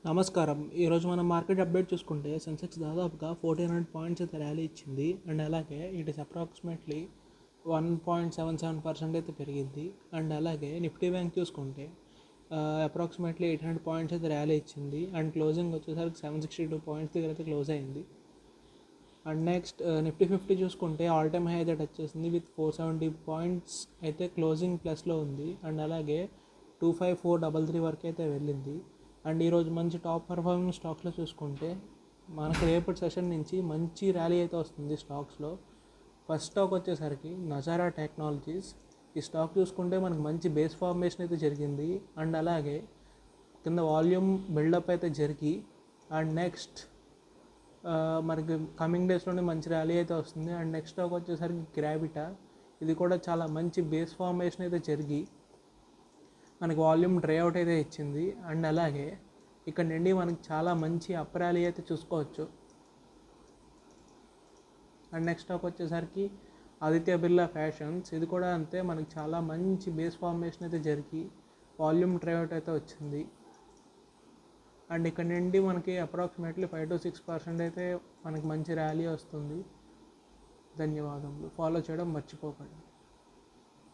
నమస్కారం. ఈరోజు మనం మార్కెట్ అప్డేట్ చూసుకుంటే సెన్సెక్స్ దాదాపుగా 1400 పాయింట్స్ అయితే ర్యాలీ ఇచ్చింది. అండ్ అలాగే ఇట్ ఈస్ అప్రాక్సిమేట్లీ 1.77% అయితే పెరిగింది. అండ్ అలాగే నిఫ్టీ బ్యాంక్ చూసుకుంటే అప్రాక్సిమేట్లీ 800 పాయింట్స్ అయితే ర్యాలీ ఇచ్చింది. అండ్ క్లోజింగ్ వచ్చేసరికి 762 పాయింట్స్ దగ్గర అయితే క్లోజ్ అయింది. అండ్ నెక్స్ట్ నిఫ్టీ 50 చూసుకుంటే ఆల్ టైమ్ హై అయితే టచ్ చేసింది విత్ 470 పాయింట్స్ అయితే క్లోజింగ్ ప్లస్లో ఉంది. అండ్ అలాగే 25433 వరకు అయితే వెళ్ళింది. అండ్ ఈరోజు మంచి టాప్ పర్ఫార్మింగ్ స్టాక్స్లో చూసుకుంటే మనకి రేపటి సెషన్ నుంచి మంచి ర్యాలీ అయితే వస్తుంది స్టాక్స్లో. ఫస్ట్ స్టాక్ వచ్చేసరికి నజారా టెక్నాలజీస్. ఈ స్టాక్ చూసుకుంటే మనకు మంచి బేస్ ఫార్మేషన్ అయితే జరిగింది. అండ్ అలాగే కింద వాల్యూమ్ బిల్డప్ అయితే జరిగి అండ్ నెక్స్ట్ మనకి కమింగ్ డేస్లోనే మంచి ర్యాలీ అయితే వస్తుంది. అండ్ నెక్స్ట్ స్టాక్ వచ్చేసరికి గ్రావిటా. ఇది కూడా చాలా మంచి బేస్ ఫార్మేషన్ అయితే జరిగి మనకి వాల్యూమ్ డ్రై అవుట్ అయితే ఇచ్చింది. అండ్ అలాగే ఇక్కడ నుండి మనకి చాలా మంచి అప్ ర్యాలీ అయితే చూసుకోవచ్చు. అండ్ నెక్స్ట్ స్టాక్ వచ్చేసరికి ఆదిత్య బిర్లా ఫ్యాషన్స్. ఇది కూడా అంతే, మనకి చాలా మంచి బేస్ ఫార్మేషన్ అయితే జరిగి వాల్యూమ్ డ్రై అవుట్ అయితే వచ్చింది. అండ్ ఇక్కడ నుండి మనకి అప్రాక్సిమేట్లీ 5 to 6% అయితే మనకి మంచి ర్యాలీ వస్తుంది. ధన్యవాదములు. ఫాలో చేయడం మర్చిపోకండి.